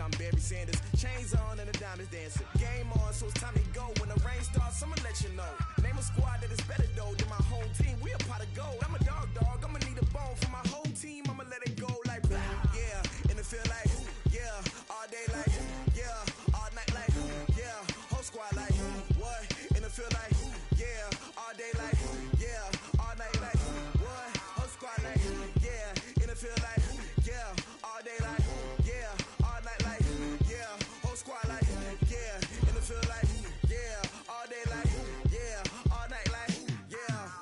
I'm Barry Sanders. Chains on and the diamonds dancing. Game on, so it's time to go. When the rain starts, I'ma let you know. Name a squad that is better though than my home team. We a pot of gold. I'm a dog. I'ma need a bone for my whole team. I'ma let it go like yeah. And it feel like yeah. All day like yeah. All night like yeah. Whole squad like what? And it feel like yeah. All day like yeah. All night like what? Whole squad like yeah. And it feel like yeah. All day like yeah. All night like yeah. Whole squad like yeah. And it feel like yeah. All day like yeah. All night like yeah.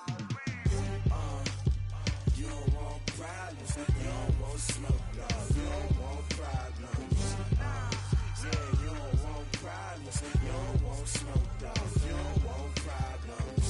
You don't want problems. You don't want smoke, no. You don't want problems. Yeah, you don't want problems. You don't want smoke, dog. You don't want problems.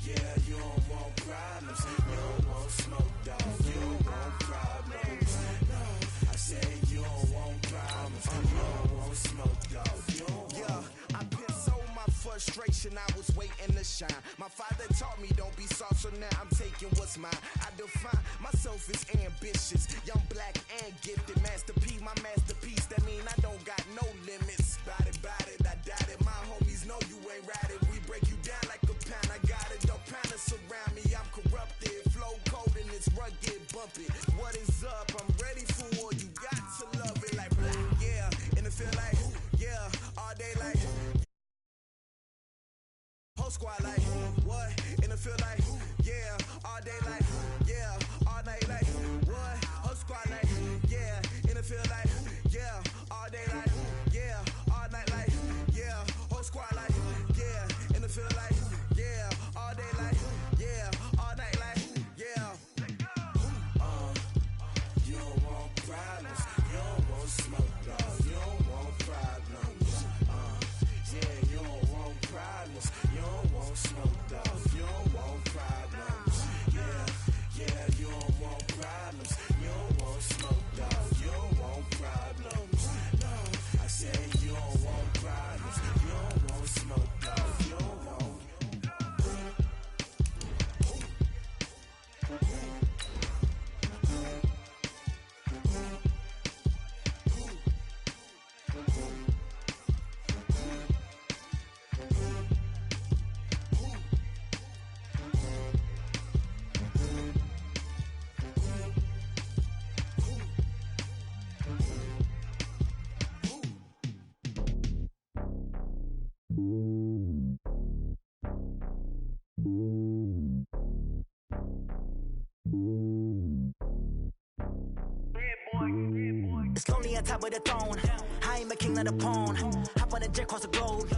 Yeah, you don't want problems. You don't want smoke, dog. You don't want problems. No, I said you don't want problems. You don't want smoke, dog. You don't want. I pissed so my frustration. I was waiting to shine. My father taught me don't be soft, so now I'm taking what's mine. I define myself as ambitious, young, black, and gifted. Masterpiece, my masterpiece. That mean I don't got no limits. Bout it, I doubt it. My homies know you ain't ride it. We break you down like a pound. I got it. Don't pound us around me. I'm corrupted. Flow cold and it's rugged, bumpy. What is up? I'm ready for war. You got to love it like yeah. And it feel like yeah. All day like whole squad like what? And it feel like yeah. All day like yeah. All night like what? Whole squad like yeah. And it feel like yeah. All day like yeah. All night like yeah. Whole squad like yeah. And it feel like yeah. All day like yeah. All night like yeah. You don't want problems. You don't want smoke, dog. You don't want problems. Yeah, you don't want problems. You don't want smoke, dog. You don't want problems. Yeah, you don't want problems. You don't want smoke, dog. You don't want problems. No, I said you don't want problems. You don't want smoke, dog. You don't want. It's lonely on top of the throne. I am a king of the pawn. Hop on a jet across the globe.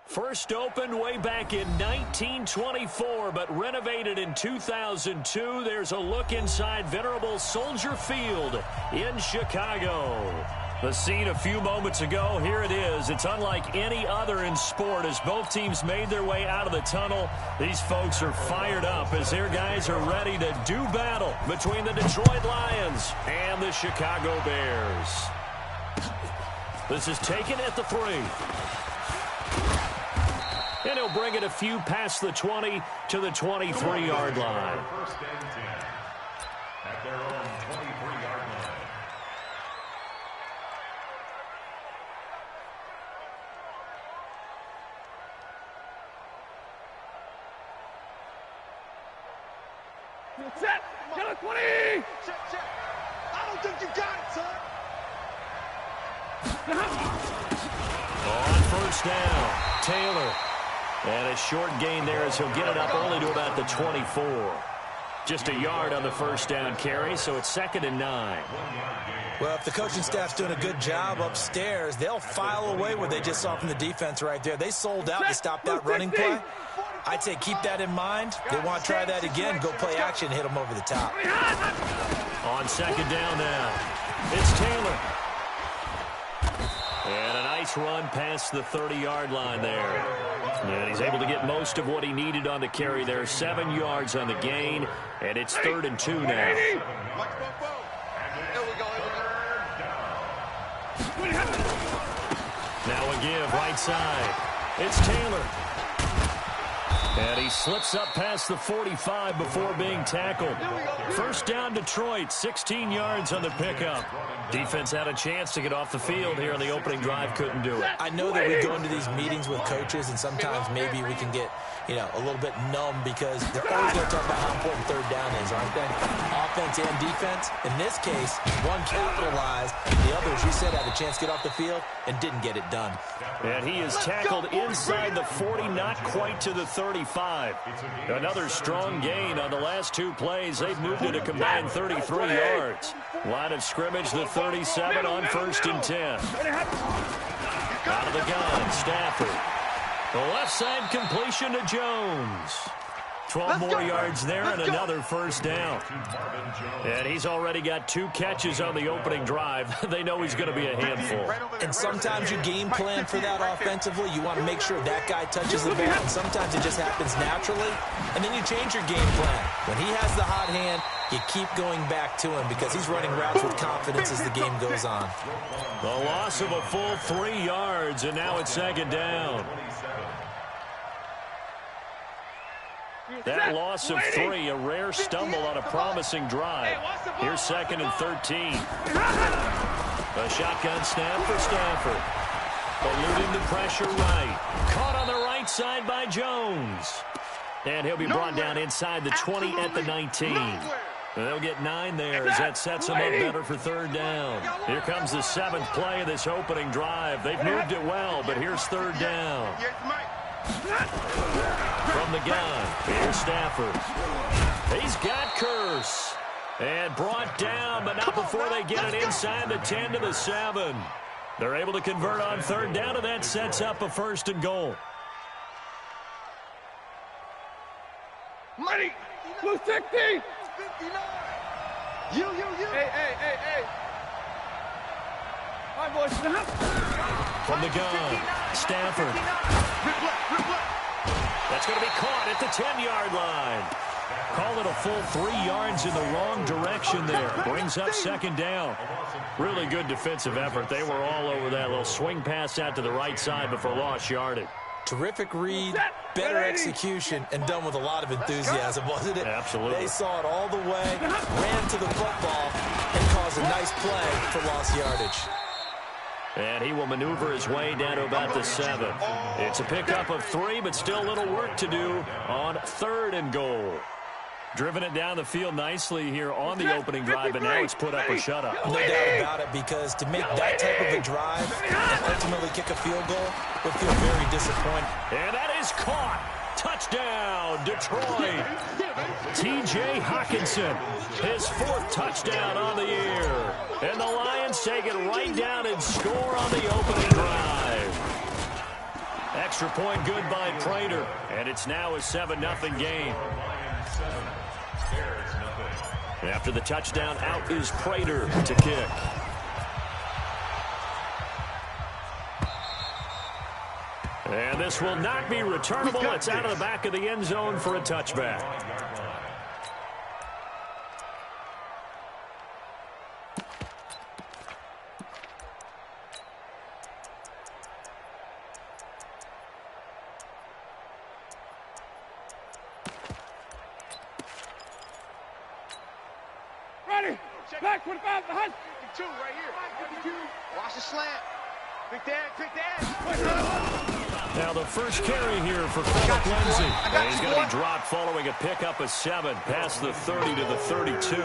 First opened way back in 1924, but renovated in 2002. There's a look inside venerable Soldier Field in Chicago. The scene a few moments ago, here it is. It's unlike any other in sport as both teams made their way out of the tunnel. These folks are fired up as their guys are ready to do battle between the Detroit Lions and the Chicago Bears. This is taken at the 3. And he'll bring it a few past the 20 to the 23-yard line. First and 10 at their own 23-yard line. Set! Get a 20! Check. I don't think you got it, son! On first down, Taylor. And a short gain there as he'll get it up only to about the 24. Just a yard on the first down carry, so it's 2nd and 9. Well, if the coaching staff's doing a good job upstairs, they'll file away what they just saw from the defense right there. They sold out to stop that running play. I'd say keep that in mind. They want to try that again, go play action, hit them over the top. On 2nd down now, it's Taylor. And a nice run past the 30-yard line there. And he's able to get most of what he needed on the carry there. 7 yards on the gain, and it's 3rd and 2 now. Now a give right side. It's Taylor. And he slips up past the 45 before being tackled. First down, Detroit, 16 yards on the pickup. Defense had a chance to get off the field here on the opening drive, couldn't do it. I know that we go into these meetings with coaches, and sometimes maybe we can get, a little bit numb because they're always going to talk about how important third down is, aren't they? Offense and defense. In this case, one capitalized, the other, as you said, had a chance to get off the field and didn't get it done. And he is tackled inside the 40, not quite to the 35. Another strong gain on the last two plays. They've moved it a combined 33 yards. Line of scrimmage, the 37 on 1st and 10. Out of the gun, Stafford. The left side completion to Jones. 12 more yards there and another first down. And he's already got 2 catches on the opening drive. They know he's going to be a handful. And sometimes you game plan for that offensively. You want to make sure that guy touches the ball. And sometimes it just happens naturally. And then you change your game plan. When he has the hot hand, you keep going back to him because he's running routes with confidence as the game goes on. The loss of a full 3 yards, and now it's 2nd down. That loss of 3, a rare stumble on a promising drive. Here's 2nd and 13. A shotgun snap for Stafford. Eluding the pressure right. Caught on the right side by Jones. And he'll be brought down inside the 20 at the 19. They'll get 9 there as that sets them up better for 3rd down. Here comes the 7th play of this opening drive. They've moved it well, but here's 3rd down. From the gun, here's Stafford. He's got Curse. And brought down, but not before they get it inside the 10 to the 7. They're able to convert on 3rd down, and that sets up a 1st and goal. Money! Blue 60! You. Hey. My boy, stop. From the gun, Stafford. That's going to be caught at the 10-yard line. Call it a full 3 yards in the wrong direction there. Brings up 2nd down. Really good defensive effort. They were all over that little swing pass out to the right side before lost yardage. Terrific read, better execution, and done with a lot of enthusiasm, wasn't it? Absolutely. They saw it all the way, ran to the football, and caused a nice play for lost yardage. And he will maneuver his way down to about the 7. It's a pickup of 3, but still a little work to do on 3rd and goal. Driven it down the field nicely here on the opening drive, and now it's put up or shut up. No doubt about it, because to make that type of a drive and ultimately kick a field goal would feel very disappointing. And that is caught. Touchdown, Detroit. T.J. Hawkinson, his 4th touchdown on the year. And the Lions take it right down and score on the opening drive. Extra point good by Prater, and it's now a 7-0 game. After the touchdown, out is Prater to kick. And this will not be returnable. It's out of the back of the end zone for a touchback. Ready. Back 25 behind. 52 right here. 52. Watch the slant. Pick that. Now the first carry here for Philip Lindsay. He's going to be dropped following a pickup of 7 past the 30 to the 32.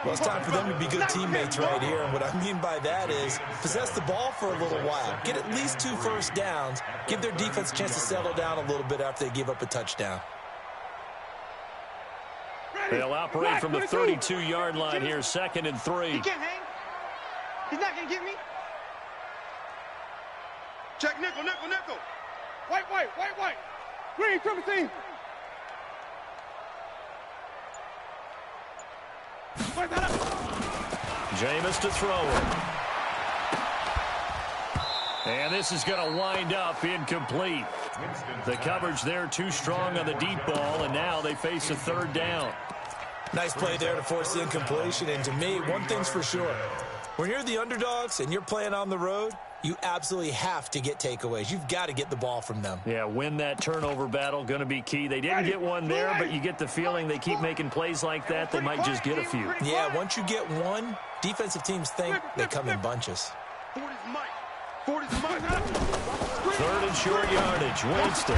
Well, it's time for them to be good teammates right here. And what I mean by that is possess the ball for a little while. Get at least 2 first downs. Give their defense a chance to settle down a little bit after they give up a touchdown. They'll operate from the 32-yard line here, 2nd and 3. He can't hang. He's not going to get me. Check nickel. White. Green, triple team. Jameis to throw it. And this is going to wind up incomplete. The coverage there too strong on the deep ball, and now they face a 3rd down. Nice play there to force the incompletion. And to me, one thing's for sure. When you're the underdogs and you're playing on the road, You absolutely have to get takeaways. You've got to get the ball from them. Yeah, win that turnover battle, going to be key. They didn't get one there, but you get the feeling they keep making plays like that, they might just get a few. Yeah, once you get one, defensive teams think they come in bunches. 3rd and short yardage. Winston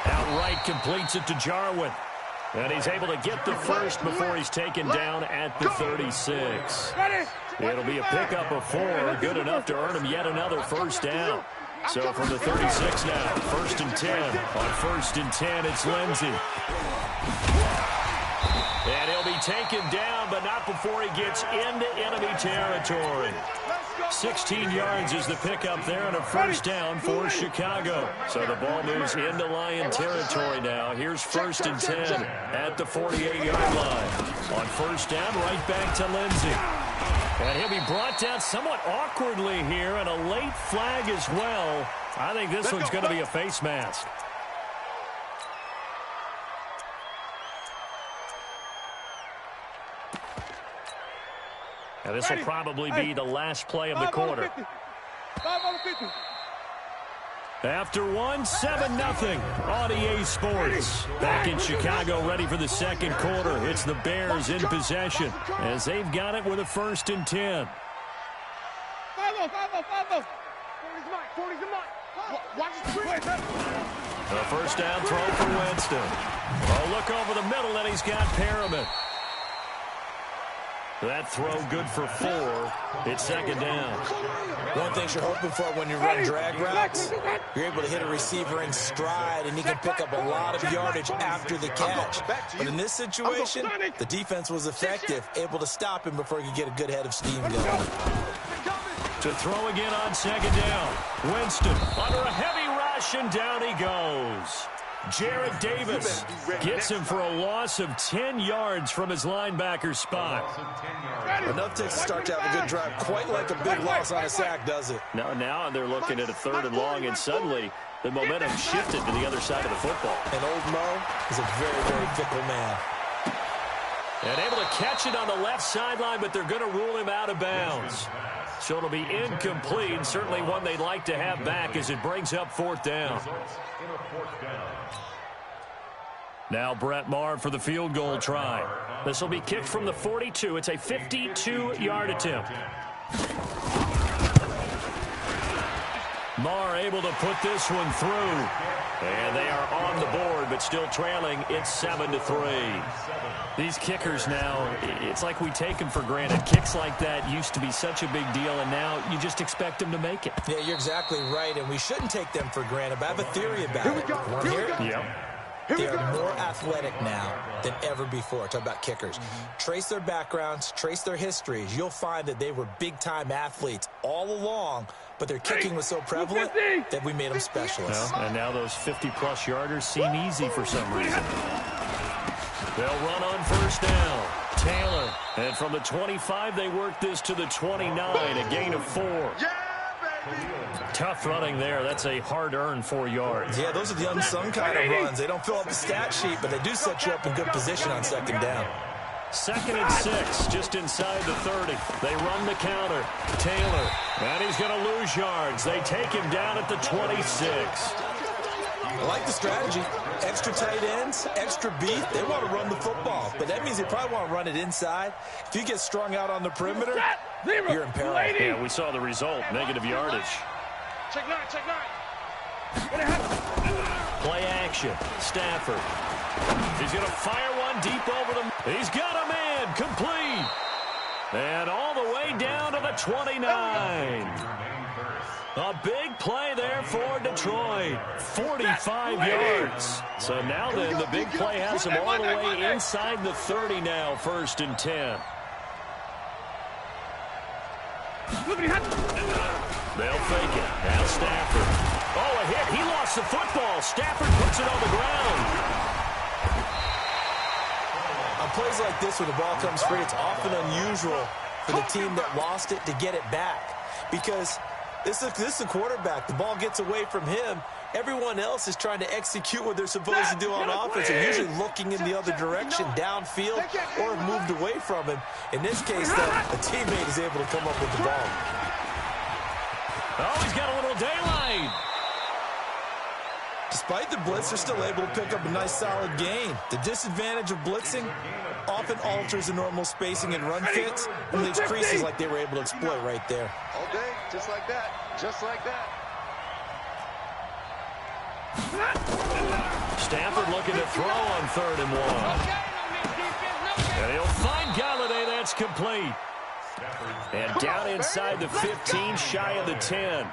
outright completes it to Jarwin. And he's able to get the first before he's taken down at the 36. It'll be a pickup of 4, good enough to earn him yet another first down. So from the 36 now, 1st and 10. On 1st and 10, it's Lindsey. And he'll be taken down, but not before he gets into enemy territory. 16 yards is the pickup there, and a first down for Chicago. So the ball moves into Lion territory now. Here's 1st and 10 at the 48-yard line. On 1st down, right back to Lindsey. And he'll be brought down somewhat awkwardly here, and a late flag as well. I think this one's going to be a face mask. Now this will probably be the last play of the quarter. After one, 7-0 on EA Sports. Back in Chicago, ready for the second quarter. It's the Bears in possession as they've got it with a 1st and 10. A first down throw for Winston. Oh, look over the middle, and he's got Perriman. That throw good for 4. It's 2nd down. One thing you're hoping for when you run drag routes, you're able to hit a receiver in stride, and he can pick up a lot of yardage after the catch. But in this situation, the defense was effective, able to stop him before he could get a good head of steam going. To throw again on 2nd down. Winston under a heavy rush, and down he goes. Jarrett Davis gets him for a loss of 10 yards from his linebacker spot. Enough to start to have a good drive. Quite like a big loss on a sack, does it? Now they're looking at a 3rd and long, and suddenly the momentum shifted to the other side of the football. And old Mo is a very, very fickle man. And able to catch it on the left sideline, but they're going to rule him out of bounds. So it'll be incomplete, certainly one they'd like to have back as it brings up 4th down. Now Brett Maher for the field goal try. This will be kicked from the 42. It's a 52-yard attempt. Maher able to put this one through. And they are on the board, but still trailing. It's 7-3. These kickers now, it's like we take them for granted. Kicks like that used to be such a big deal, and now you just expect them to make it. Yeah, you're exactly right, and we shouldn't take them for granted. But I have a theory about it. Want to hear it? Yep. They are more athletic now than ever before. Talk about kickers. Trace their backgrounds, trace their histories. You'll find that they were big-time athletes all along, but their kicking was so prevalent that we made them specialists. Well, and now those 50-plus yarders seem easy for some reason. They'll run on 1st down. Taylor. And from the 25, they work this to the 29, a gain of 4. Tough running there. That's a hard-earned 4 yards. Yeah, those are the unsung kind of runs. They don't fill up the stat sheet, but they do set you up in good position on 2nd down. 2nd and 6, just inside the 30. They run the counter. Taylor, and he's going to lose yards. They take him down at the 26. I like the strategy. Extra tight ends, extra beat. They want to run the football, but that means they probably want to run it inside. If you get strung out on the perimeter, you're in peril. Yeah, we saw the result, negative yardage. Check 9, check 9. Play action. Stafford. He's going to fire one deep over them. He's got a man. Complete. And all the way down to the 29. A big play there for Detroit. 45 yards. So now then, the big play has them all the way inside the 30 now, 1st and 10. They'll fake it. Now Stafford. Oh, a hit. He lost the football. Stafford puts it on the ground. On plays like this, when the ball comes free, it's often unusual for the team that lost it to get it back. Because this is the quarterback. The ball gets away from him. Everyone else is trying to execute what they're supposed to do on offense. They're usually looking in the other direction, downfield, or have moved away from him. In this case, though, a teammate is able to come up with the ball. Oh, he's got a little daylight. Despite the blitz, they're still able to pick up a nice solid gain. The disadvantage of blitzing often alters the normal spacing and run fits and leaves creases like they were able to exploit right there. All day, just like that. Just like that. Stafford looking to throw on 3rd and 1. And he'll find Galladay. That's complete. And down inside the 15, shy of the 10.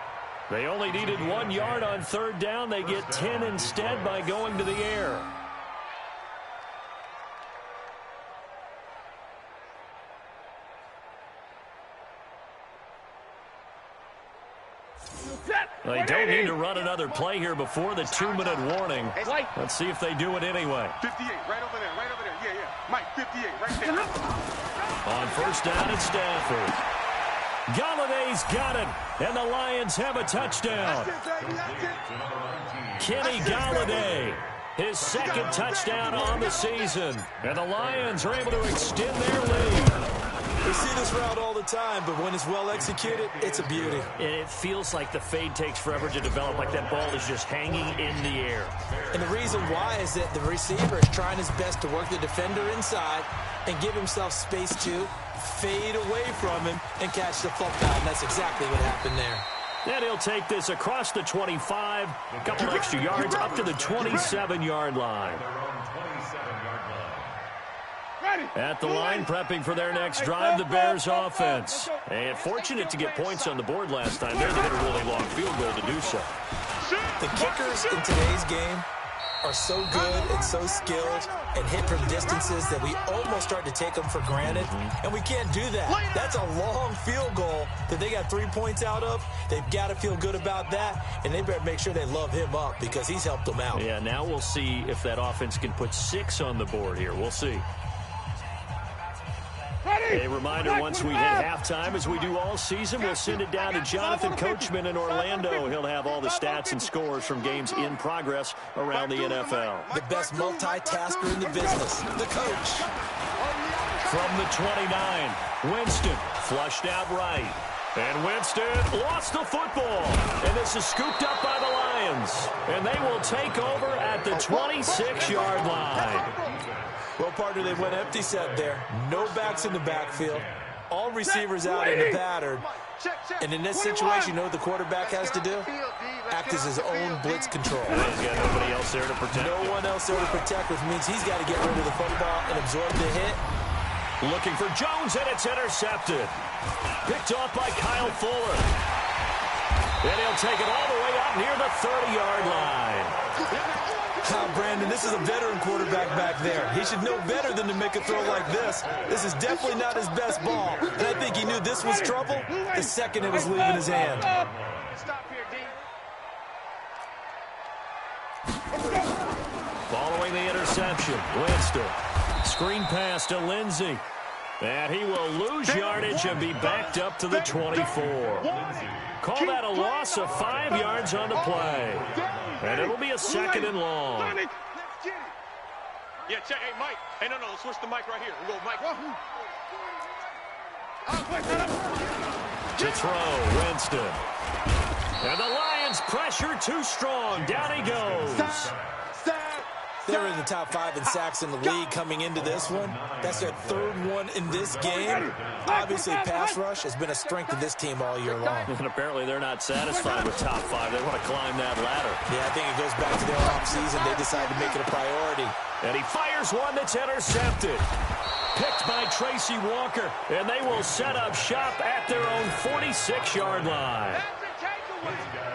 They only needed 1 yard on 3rd down. They get 10 instead by going to the air. They don't need to run another play here before the 2-minute warning. Let's see if they do it anyway. 58, right over there, right over there. Yeah, yeah. Mike, 58, right there. On 1st down, it's Stafford. Galladay's got it, and the Lions have a touchdown. Kenny Galladay, his 2nd touchdown on the season. And the Lions are able to extend their lead. We see this route all the time, but when it's well executed, it's a beauty. And it feels like the fade takes forever to develop, like that ball is just hanging in the air. And the reason why is that the receiver is trying his best to work the defender inside and give himself space to fade away from him and catch the football. And that's exactly what happened there. And he'll take this across the 25, a couple extra yards up to the 27-yard line. At the line, prepping for their next drive, the Bears offense. And fortunate to get points on the board last time. They hit a really long field goal to do so. The kickers in today's game are so good and so skilled and hit from distances that we almost start to take them for granted, and we can't do that. That's a long field goal that they got 3 points out of. They've got to feel good about that, and they better make sure they love him up because he's helped them out. Yeah, now we'll see if that offense can put 6 on the board here. We'll see. A reminder, once we hit halftime, as we do all season, we'll send it down to Jonathan Coachman in Orlando. He'll have all the stats and scores from games in progress around the NFL. The best multitasker in the business, the coach. From the 29, Winston flushed out right. And Winston lost the football. And this is scooped up by the Lions. And they will take over at the 26-yard line. Well, partner, they went empty set there. No backs in the backfield. All receivers out in the pattern. And in this situation, you know what the quarterback has to do? Act as his own blitz control. He's got nobody else there to protect. No one else there to protect, which means he's got to get rid of the football and absorb the hit. Looking for Jones, and it's intercepted. Picked off by Kyle Fuller. And he'll take it all the way up near the 30-yard line. Brandon, this is a veteran quarterback back there. He should know better than to make a throw like this. This is definitely not his best ball. And I think he knew this was trouble the second it was leaving his hand. Stop here, D. Following the interception, Winston. Screen pass to Lindsey. And he will lose yardage and be backed up to the 24. Call that a loss of 5 yards on the play. And it'll be a 2nd and long. Yeah, check. Hey, Mike. Hey, no, let's switch the mic right here. We go, Mike. To throw, Winston. And the Lions pressure too strong. Down he goes. They're in the top 5 in sacks in the league coming into this one. That's their 3rd one in this game. Obviously, pass rush has been a strength of this team all year long. And apparently they're not satisfied with top 5. They want to climb that ladder. Yeah, I think it goes back to their offseason. They decided to make it a priority. And he fires one that's intercepted. Picked by Tracy Walker. And they will set up shop at their own 46-yard line.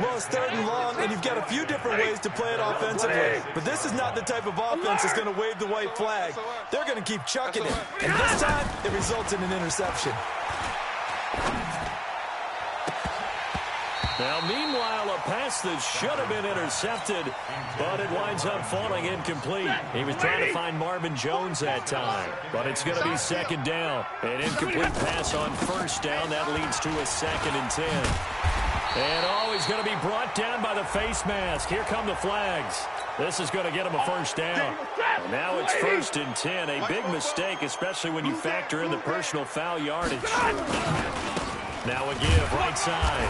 Well, it's 3rd and long, and you've got a few different ways to play it offensively. But this is not the type of offense that's going to wave the white flag. They're going to keep chucking it. And this time, it results in an interception. Now, meanwhile, a pass that should have been intercepted, but it winds up falling incomplete. He was trying to find Marvin Jones that time, but it's going to be 2nd down. An incomplete pass on 1st down. That leads to a 2nd and 10. And he's going to be brought down by the face mask. Here come the flags. This is going to get him a 1st down. And now it's 1st and 10. A big mistake, especially when you factor in the personal foul yardage. Now a give right side.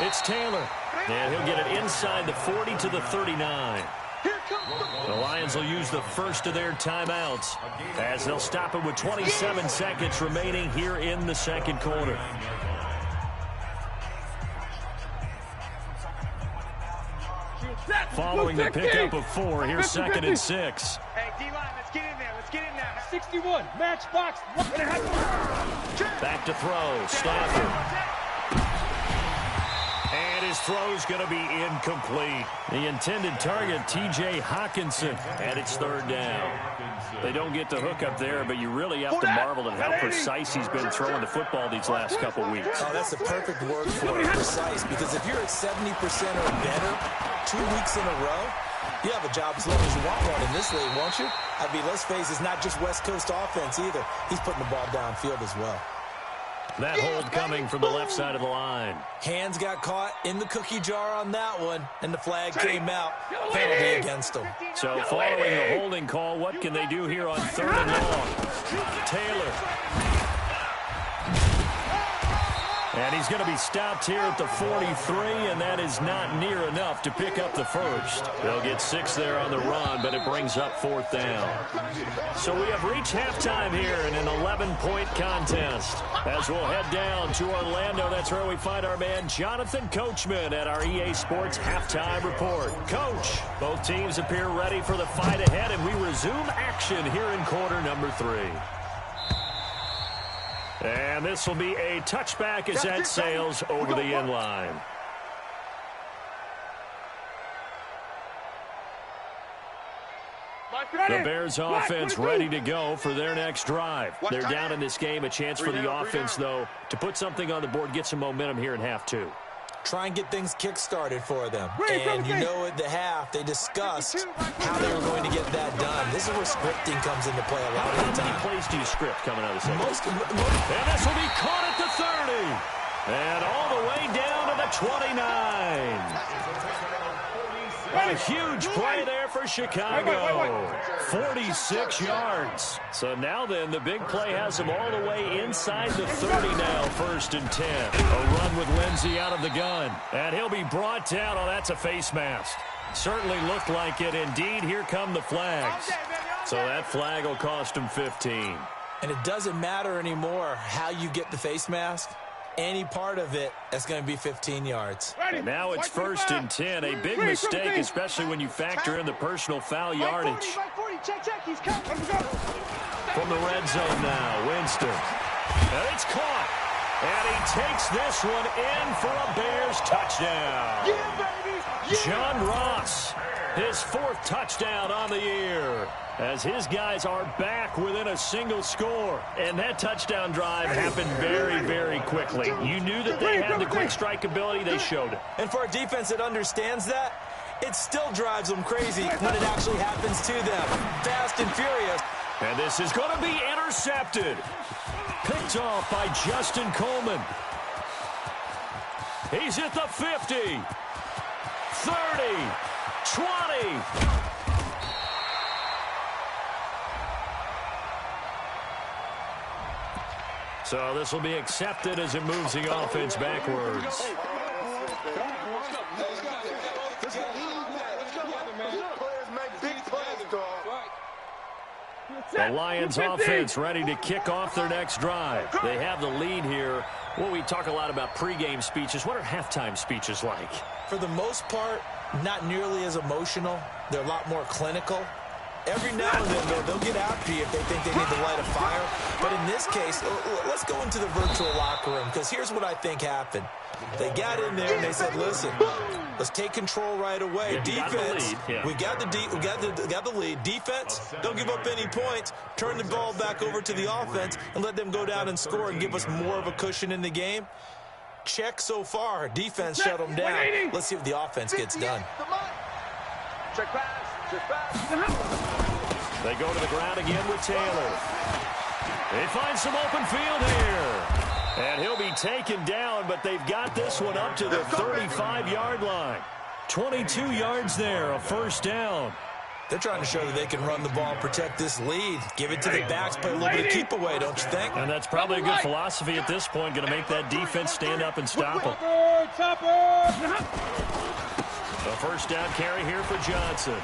It's Taylor. And he'll get it inside the 40 to the 39. The Lions will use the first of their timeouts as they'll stop it with 27 seconds remaining here in the second quarter. Following the pickup of 4, here's 2nd and 6. Hey, D-line, let's get in there. Let's get in there. 61, match box. Back to throw. Stafford. And his throw's going to be incomplete. The intended target, T.J. Hawkinson, and it's 3rd down. They don't get the hook up there, but you really have to marvel at how precise he's been throwing the football these last couple weeks. Oh, that's the perfect word for it, precise, because if you're at 70% or better 2 weeks in a row, you have a job as long as you want one in this league, won't you? I mean, let's face it, it's not just West Coast offense either. He's putting the ball downfield as well. That hold coming from the left side of the line. Hands got caught in the cookie jar on that one, and the flag came out. Penalty against them. So following the holding call, what can they do here on 3rd and long? Taylor. And he's going to be stopped here at the 43, and that is not near enough to pick up the first. They'll get 6 there on the run, but it brings up 4th down. So we have reached halftime here in an 11-point contest. As we'll head down to Orlando, that's where we find our man Jonathan Coachman at our EA Sports Halftime Report. Coach, both teams appear ready for the fight ahead, and we resume action here in quarter number 3. And this will be a touchback as that sails over the end line. The Bears offense ready to go for their next drive. They're down in this game. A chance for the offense, though, to put something on the board, get some momentum here in half 2. Try and get things kick-started for them. And you know at the half, they discussed how they were going to get that done. This is where scripting comes into play a lot of the time. How many plays do you script coming out of the second? And this will be caught at the 30. And all the way down to the 29. A huge play there for Chicago. 46 yards. So now then, the big play has them all the way inside the 30 now, 1st and 10. A run with Lindsey out of the gun. And he'll be brought down. Oh, that's a face mask. Certainly looked like it. Indeed, here come the flags. So that flag will cost him 15. And it doesn't matter anymore how you get the face mask. Any part of it, that's going to be 15 yards. And now it's 1st and 10. A big mistake, especially when you factor in the personal foul yardage. From the red zone now, Winston. And it's caught. And he takes this one in for a Bears touchdown. John Ross, his 4th touchdown on the year, as his guys are back within a single score. And that touchdown drive happened very, very quickly. You knew that they had the quick strike ability. They showed it. And for a defense that understands that, it still drives them crazy when it actually happens to them. Fast and furious. And this is going to be intercepted. Picked off by Justin Coleman. He's at the 50. 30. 20. So this will be accepted as it moves the offense backwards. The Lions offense ready to kick off their next drive. They have the lead here. Well, we talk a lot about pregame speeches. What are halftime speeches like? For the most part, not nearly as emotional. They're a lot more clinical. Every now and then, they'll get after you if they think they need to light a fire. But in this case, let's go into the virtual locker room, because here's what I think happened. They got in there and they said, listen, let's take control right away. Yeah, defense, we got the lead. Defense, don't give up any points. Turn the ball back over to the offense and let them go down and score and give us more of a cushion in the game. Check so far. Defense shut them down. Let's see if the offense gets done. Check pass. Check pass. They go to the ground again with Taylor. They find some open field here. And he'll be taken down, but they've got this one up to the 35-yard line. 22 yards there, a 1st down. They're trying to show that they can run the ball, protect this lead, give it to the backs, play a little bit of keep away, don't you think? And that's probably a good philosophy at this point, going to make that defense stand up and stop them. The first down carry here for Johnson.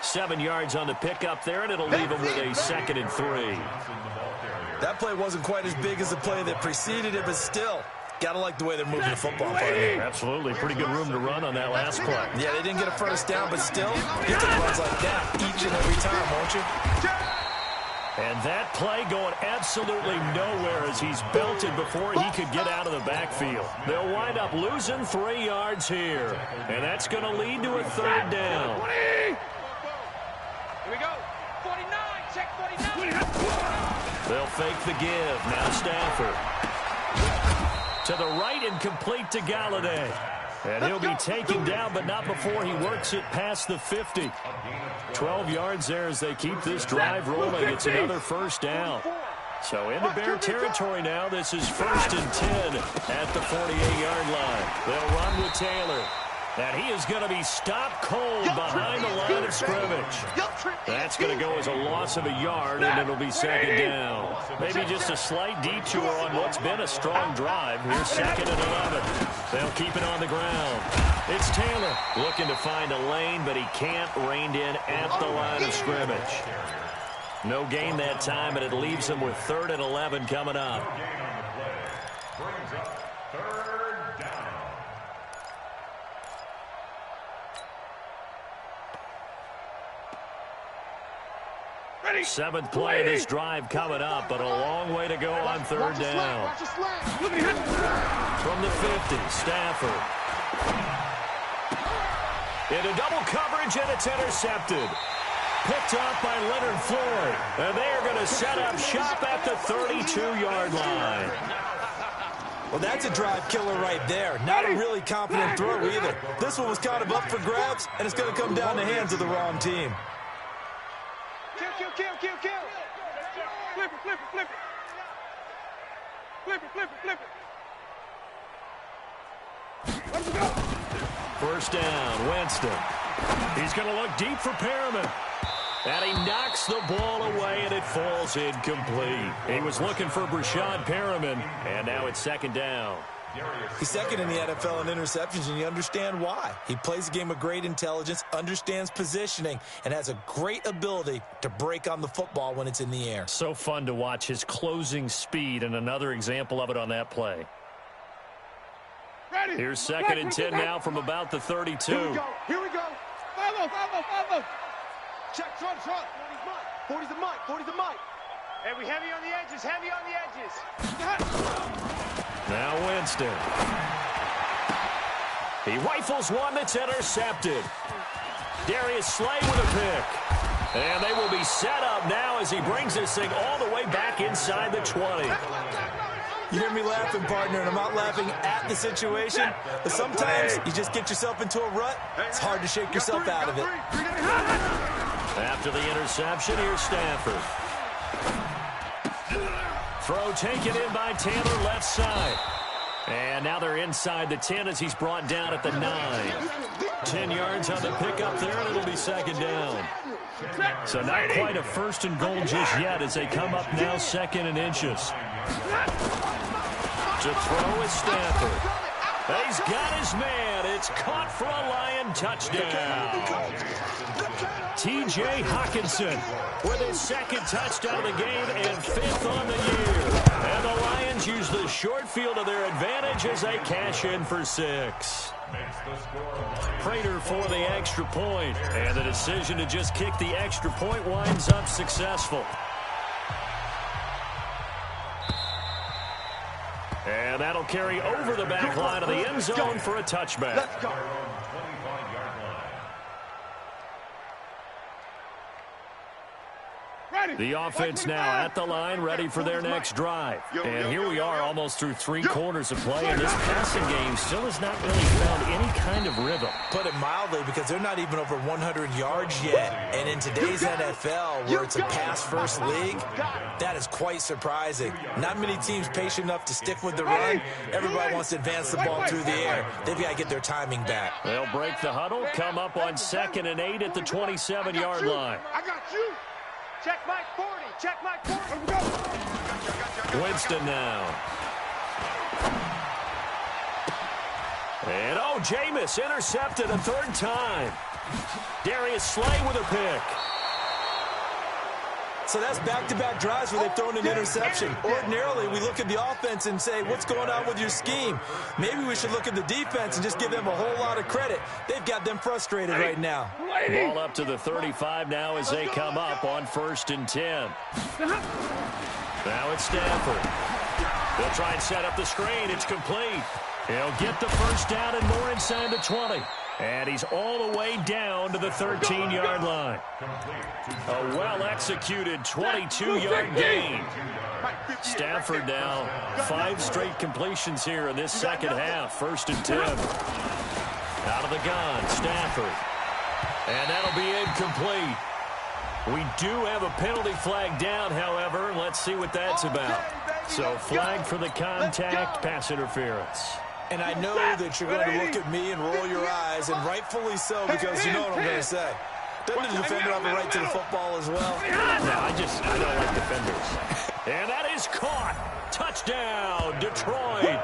7 yards on the pickup there, and it'll leave him with a 2nd and 3. That play wasn't quite as big as the play that preceded it, but still, gotta like the way they're moving the football. Absolutely. Pretty good room to run on that last play. Yeah, they didn't get a first down, but still, get the runs like that each and every time, won't you? And that play going absolutely nowhere as he's belted before he could get out of the backfield. They'll wind up losing 3 yards here, and that's going to lead to a 3rd down. Here we go. 49, check 49. They'll fake the give. Now Stafford. To the right and complete to Galladay. And he'll be taken down, but not before he works it past the 50. 12 yards there as they keep this drive rolling. It's another 1st down. So into Bear territory now. This is 1st and 10 at the 48-yard line. They'll run with Taylor. And he is going to be stopped cold behind the line of scrimmage. That's going to go as a loss of a yard, and it'll be 2nd down. Maybe just a slight detour on what's been a strong drive. Here's 2nd and 11. They'll keep it on the ground. It's Taylor looking to find a lane, but he can't rein in at the line of scrimmage. No gain that time, and it leaves him with 3rd and 11 coming up. Brings up 3rd down. 7th play of this drive coming up, but a long way to go on 3rd down. From the 50, Stafford. Into double coverage, and it's intercepted. Picked off by Leonard Floyd. And they are going to set up shop at the 32-yard line. Well, that's a drive killer right there. Not a really confident throw either. This one was kind of up for grabs, and it's going to come down the hands of the wrong team. Kill. Flip it. Let's go. 1st down, Winston. He's going to look deep for Perriman. And he knocks the ball away, and it falls incomplete. He was looking for Brashad Perriman, and now it's 2nd down. He's 2nd in the NFL in interceptions, and you understand why. He plays a game of great intelligence, understands positioning, and has a great ability to break on the football when it's in the air. So fun to watch his closing speed, and another example of it on that play. Ready. Here's 2nd and 10 now from about the 32. Here we go. Follow. Check front. 40's the mic. Hey, we heavy on the edges. Now Winston. He rifles one that's intercepted. Darius Slay with a pick. And they will be set up now as he brings this thing all the way back inside the 20. You hear me laughing, partner, and I'm not laughing at the situation, but sometimes you just get yourself into a rut. It's hard to shake yourself out of it. After the interception, here's Stafford. Throw taken in by Taylor, left side. And now they're inside the 10 as he's brought down at the 9. 10 yards on the pickup there, and it'll be 2nd down. So not quite a 1st and goal just yet as they come up now 2nd and inches. To throw is Stafford. He's got his man. It's caught for a Lion touchdown. T.J. Hawkinson with his 2nd touchdown of the game and 5th on the year. And the Lions use the short field to their advantage as they cash in for 6. Prater for the extra point. And the decision to just kick the extra point winds up successful. And that'll carry over the back line of the end zone for a touchback. Let's go. The offense now at the line, ready for their next drive. And here we are almost through 3 quarters of play, and this passing game still has not really found any kind of rhythm. Put it mildly, because they're not even over 100 yards yet. And in today's NFL, where it's a pass-first league, that is quite surprising. Not many teams patient enough to stick with the run. Everybody wants to advance the ball through the air. They've got to get their timing back. They'll break the huddle, come up on 2nd and 8 at the 27-yard line. I got you. Check my 40. Check my 40. Winston now. And, oh, Jameis intercepted a 3rd time. Darius Slay with a pick. So that's back-to-back drives where they've thrown an interception. Ordinarily, we look at the offense and say, what's going on with your scheme? Maybe we should look at the defense and just give them a whole lot of credit. They've got them frustrated right now. Ball up to the 35 now as they come up on 1st and 10. Now it's Stafford. They'll try and set up the screen. It's complete. He'll get the 1st down and more inside the 20. And he's all the way down to the 13-yard line. A well-executed 22-yard gain. Stafford now 5 straight completions here in this 2nd half. 1st and 10. Out of the gun, Stafford. And that'll be incomplete. We do have a penalty flag down, however. Let's see what that's about. So flag for the contact, pass interference. And I know that you're going to look at me and roll your eyes, and rightfully so, because you know what I'm going to say. Doesn't the defender have a right to the football as well? No, I don't like defenders. And that is caught. Touchdown, Detroit.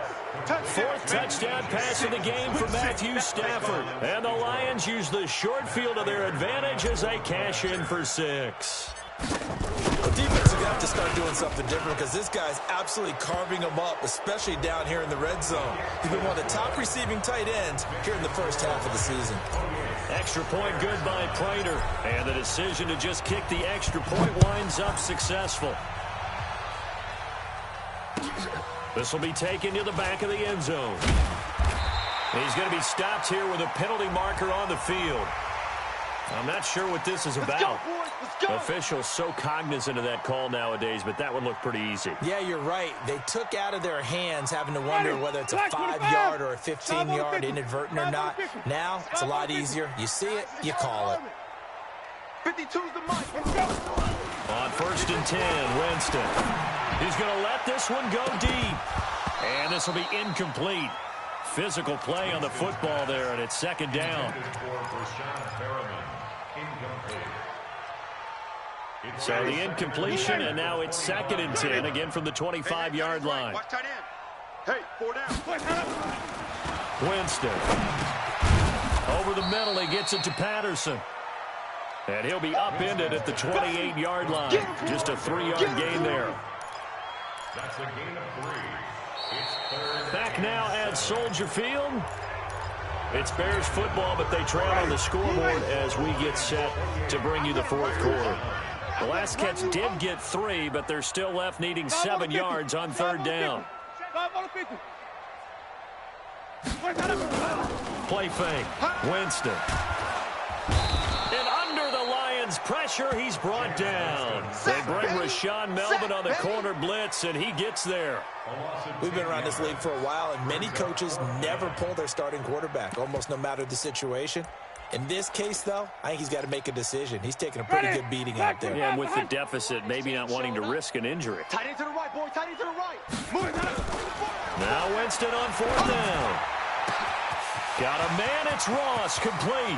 4th touchdown pass of the game for Matthew Stafford. And the Lions use the short field to their advantage as they cash in for 6. The defense is going to have to start doing something different, because this guy's absolutely carving them up, especially down here in the red zone. He's been one of the top receiving tight ends here in the 1st half of the season. Extra point good by Prater. And the decision to just kick the extra point winds up successful. This will be taken to the back of the end zone. He's going to be stopped here with a penalty marker on the field. I'm not sure what this is about. Officials so cognizant of that call nowadays, but that would look pretty easy. Yeah, you're right. They took out of their hands having to wonder whether it's a 5-yard or a 15-yard inadvertent or not. Now, it's a lot easier. You see it, you call it. 52's the mic. On 1st and 10, Winston. He's going to let this one go deep. And this will be incomplete. Physical play on the football there, and it's 2nd down. So the incompletion, and now it's 2nd and 10, again from the 25-yard line. Hey, 4 down. Winston. Over the middle, he gets it to Patterson. And he'll be upended at the 28-yard line. Just a 3-yard gain there. That's a gain of 3. It's 3rd. Back now at Soldier Field. It's Bears football, but they trail on the scoreboard as we get set to bring you the 4th quarter. The last catch did get 3, but they're still left needing 7 yards on 3rd down. Play fake. Winston. And under the Lions' pressure, he's brought down. They bring Rashaan Melvin on the corner blitz, and he gets there. We've been around this league for a while, and many coaches never pull their starting quarterback, almost no matter the situation. In this case, though, I think he's got to make a decision. He's taking a pretty good beating out there. Yeah, and with the deficit, maybe not wanting to risk an injury. Tight end to the right, boy. Tight end to the right. Move it. Now Winston on 4th down. Got a man. It's Ross. Complete.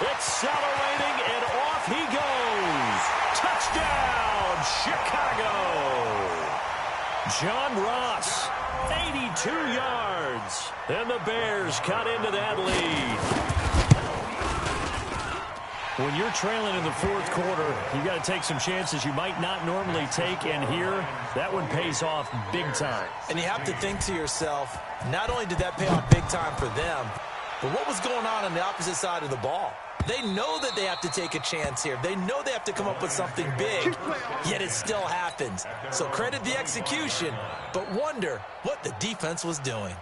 Accelerating, and off he goes. Touchdown, Chicago. John Ross, 82 yards. And the Bears cut into that lead. When you're trailing in the 4th quarter, you've got to take some chances you might not normally take, and here, that one pays off big time. And you have to think to yourself, not only did that pay off big time for them, but what was going on the opposite side of the ball? They know that they have to take a chance here. They know they have to come up with something big, yet it still happens. So credit the execution, but wonder what the defense was doing.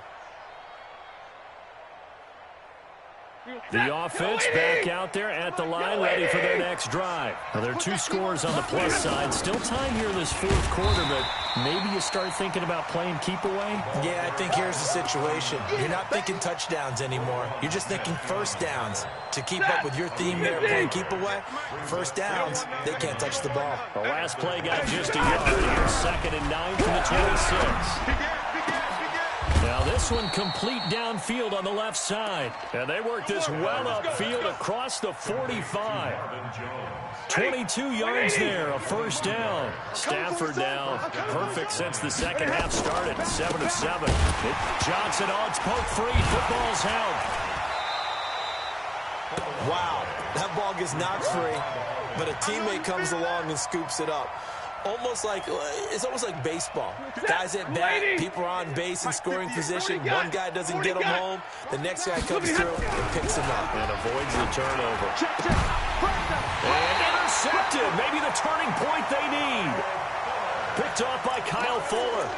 The offense back out there at the line, ready for their next drive. Now, there are 2 scores on the plus side. Still time here in this 4th quarter, but maybe you start thinking about playing keep away? Yeah, I think here's the situation. You're not thinking touchdowns anymore. You're just thinking first downs. To keep up with your theme there, playing keep away, first downs, they can't touch the ball. The last play got just a yard here. 2nd and 9 from the 26. Now this one complete downfield on the left side. And they work this well upfield across the 45. 22 yards there, a first down. Stafford now perfect since the second half started, 7 of 7. Johnson on its poke free, football's out. Wow, that ball gets knocked free, but a teammate comes along and scoops it up. It's almost like baseball. Guys at bat, people are on base in scoring position. One guy doesn't get him home. The next guy comes through and picks him up. And avoids the turnover. And intercepted. Maybe the turning point they need. Picked off by Kyle Fuller.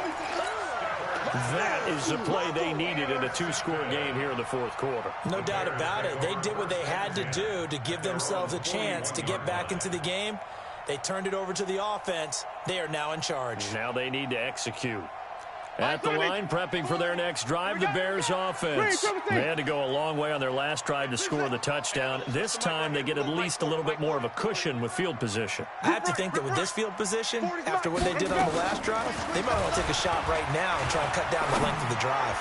That is the play they needed in a 2-score game here in the 4th quarter. No doubt about it. They did what they had to do to give themselves a chance to get back into the game. They turned it over to the offense. They are now in charge. Now they need to execute. At the line, prepping for their next drive, the Bears offense. They had to go a long way on their last drive to score the touchdown. This time, they get at least a little bit more of a cushion with field position. I have to think that with this field position, after what they did on the last drive, they might want to take a shot right now and try and cut down the length of the drive.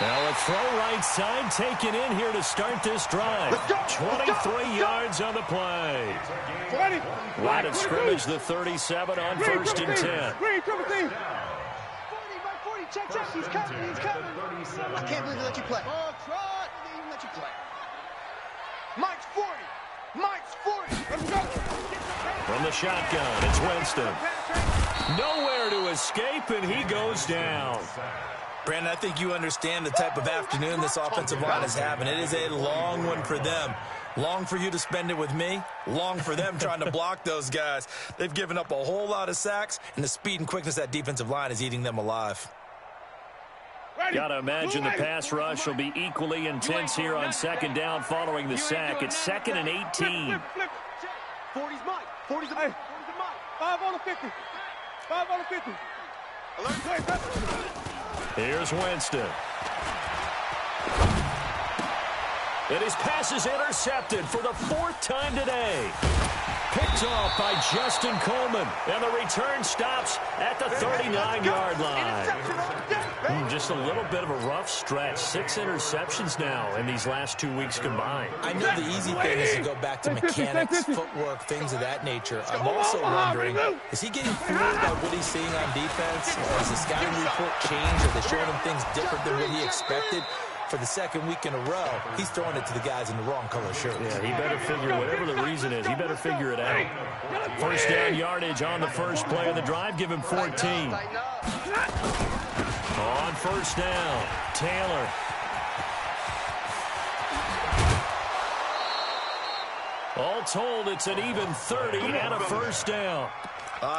Now a throw right side taken in here to start this drive. 23 yards on the play. Line of scrimmage, the 37 on 1st and 10. Check, he's coming. I can't believe they let you play. Oh, trot, they even let you play. Mike's 40. Let's go. From the shotgun, it's Winston. Nowhere to escape, and he goes down. Brandon, I think you understand the type of afternoon this offensive line is having. It is a long one for them. Long for you to spend it with me. Long for them trying to block those guys. They've given up a whole lot of sacks, and the speed and quickness of that defensive line is eating them alive. Got to imagine the pass rush will be equally intense here on 2nd down following the sack. It's 2nd and 18. 40's Mike. 40's Mike. 5 on the 50. 5 on the 50. Here's Winston. And his pass is intercepted for the 4th time today. Picked off by Justin Coleman. And the return stops at the 39-yard line. Just a little bit of a rough stretch. 6 interceptions now in these last 2 weeks combined. I know the easy thing is to go back to mechanics, footwork, things of that nature. I'm also wondering, is he getting fooled by what he's seeing on defense? Has the scouting report changed? Are they showing him things different than what he expected? For the 2nd week in a row, he's throwing it to the guys in the wrong color shirt. Yeah, he better figure, whatever the reason is, he better figure it out. First down yardage on the first play of the drive, give him 14. On first down, Taylor. All told, it's an even 30 and a first down.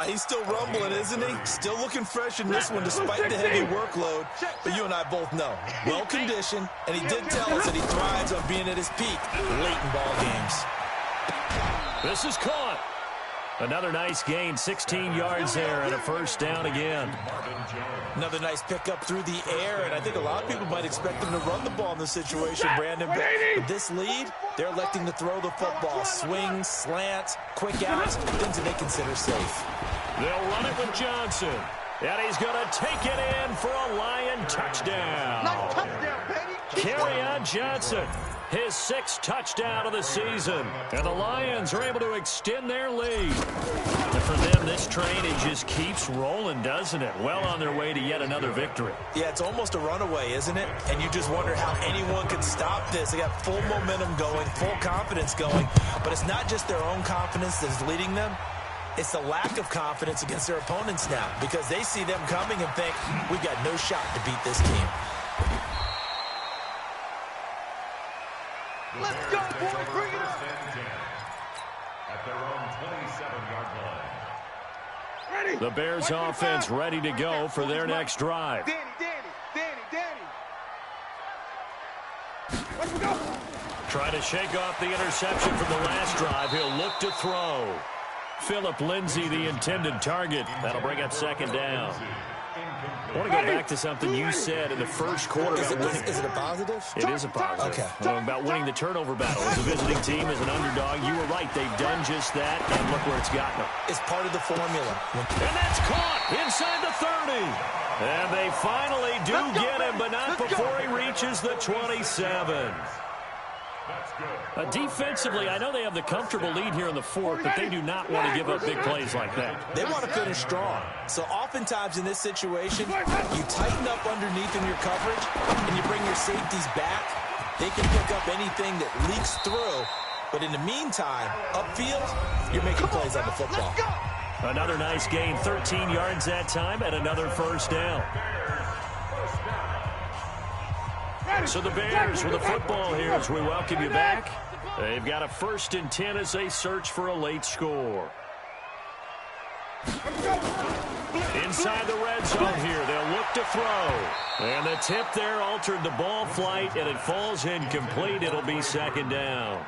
He's still rumbling, isn't he? Still looking fresh in this one despite the heavy workload. But you and I both know, well-conditioned, and he did tell us that he thrives on being at his peak late in ball games. This is caught. Another nice gain, 16 yards there, and a first down again. Another nice pickup through the air, and I think a lot of people might expect them to run the ball in this situation, Brandon. But with this lead, they're electing to throw the football. Swings, slants, quick outs, things that they consider safe. They'll run it with Johnson. And he's going to take it in for a Lion touchdown. Nice touchdown, baby. Kerryon Johnson, his 6th touchdown of the season. And the Lions are able to extend their lead. And for them, this train, it just keeps rolling, doesn't it? Well on their way to yet another victory. Yeah, it's almost a runaway, isn't it? And you just wonder how anyone can stop this. They got full momentum going, full confidence going. But it's not just their own confidence that's leading them. It's the lack of confidence against their opponents now, because they see them coming and think, we've got no shot to beat this team. Let's go, boys. Bring it up. At their own 27-yard line. Ready. The Bears offense ready to go for their next drive. Danny. Trying to shake off the interception from the last drive. He'll look to throw. Phillip Lindsay, the intended target. That'll bring up second down. I want to go back to something you said in the first quarter. Is it a positive? It is a positive. Okay. About winning the turnover battle. As a visiting team, as an underdog, you were right. They've done just that, and look where it's gotten them. It's part of the formula. And that's caught inside the 30. And they finally do get him, but not before he reaches the 27. Defensively, I know they have the comfortable lead here in the fourth, but they do not want to give up big plays like that. They want to finish strong. So oftentimes in this situation, you tighten up underneath in your coverage, and you bring your safeties back. They can pick up anything that leaks through. But in the meantime, upfield, you're making plays on the football. Another nice gain, 13 yards that time, and another first down. So the Bears with the football here as we welcome you back. They've got a 1st and 10 as they search for a late score. Inside the red zone here, they'll look to throw. And the tip there altered the ball flight, and it falls incomplete. It'll be second down.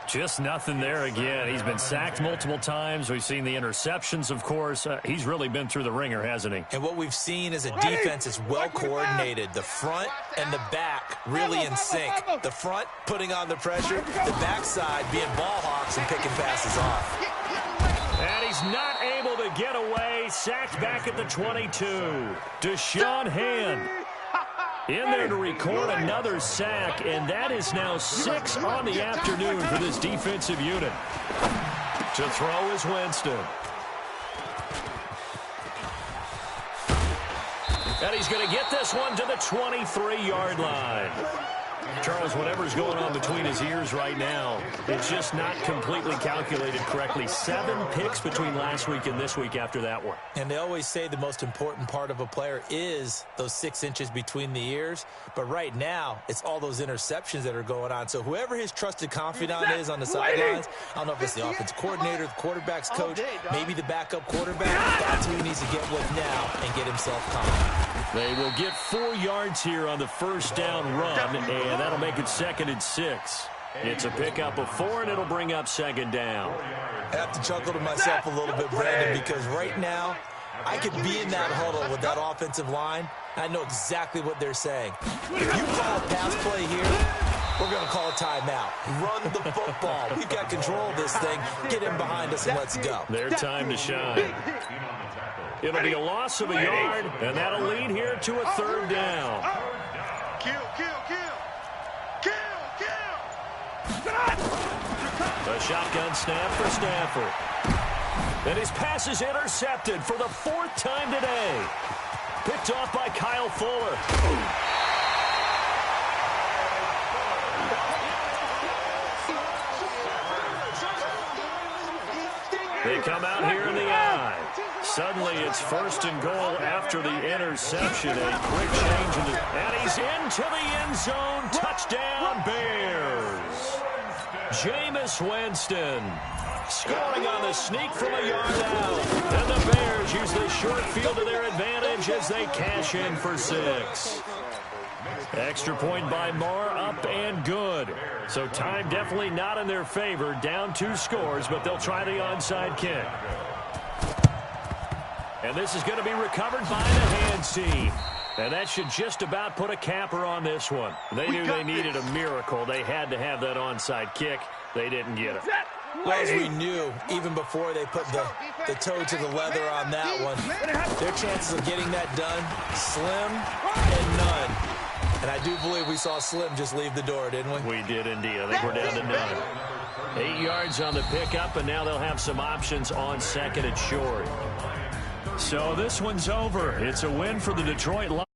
Just nothing there again. He's been sacked multiple times. We've seen the interceptions, of course. He's really been through the ringer, hasn't he? And what we've seen is a defense that's well coordinated. The front and the back really in sync. The front putting on the pressure, the backside being ball hawks and picking passes off. And he's not able to get away. Sacked back at the 22. Deshaun Hand in there to record another sack, and that is now 6 on the afternoon for this defensive unit. To throw is Winston. And he's going to get this one to the 23-yard line. Charles, whatever's going on between his ears right now, it's just not completely calculated correctly. 7 picks between last week and this week after that one. And they always say the most important part of a player is those 6 inches between the ears. But right now, it's all those interceptions that are going on. So whoever his trusted confidant is on the sidelines, I don't know if it's the offensive coordinator, the quarterback's coach, maybe the backup quarterback, that's who he needs to get with now and get himself confident. They will get 4 yards here on the first down run, and that'll make it 2nd and 6. It's a pickup of 4, and it'll bring up second down. I have to chuckle to myself a little bit, Brandon, because right now, I could be in that huddle with that offensive line. I know exactly what they're saying. If you call a pass play here, we're going to call a timeout. Run the football. We've got control of this thing. Get in behind us and let's go. Their time to shine. It'll be a loss of a yard, and that'll lead here to a 3rd down. Kill. The shotgun snap for Stafford. And his pass is intercepted for the 4th time today. Picked off by Kyle Fuller. They come out here in the eye. Suddenly it's 1st and goal after the interception. A quick change. And he's into the end zone. Touchdown, Bears. Jameis Winston scoring on the sneak from a yard out. And the Bears use the short field to their advantage as they cash in for 6. Extra point by Moore, up and good. So time definitely not in their favor. Down 2 scores, but they'll try the onside kick. And this is going to be recovered by the hands team. And that should just about put a capper on this one. They knew they needed a miracle. They had to have that onside kick. They didn't get it. Well, as we knew, even before they put the toe to the leather on that one, their chances of getting that done, slim and none. And I do believe we saw Slim just leave the door, didn't we? We did indeed. I think we're down to none. 8 yards on the pickup, and now they'll have some options on 2nd and short. So this one's over. It's a win for the Detroit Lions.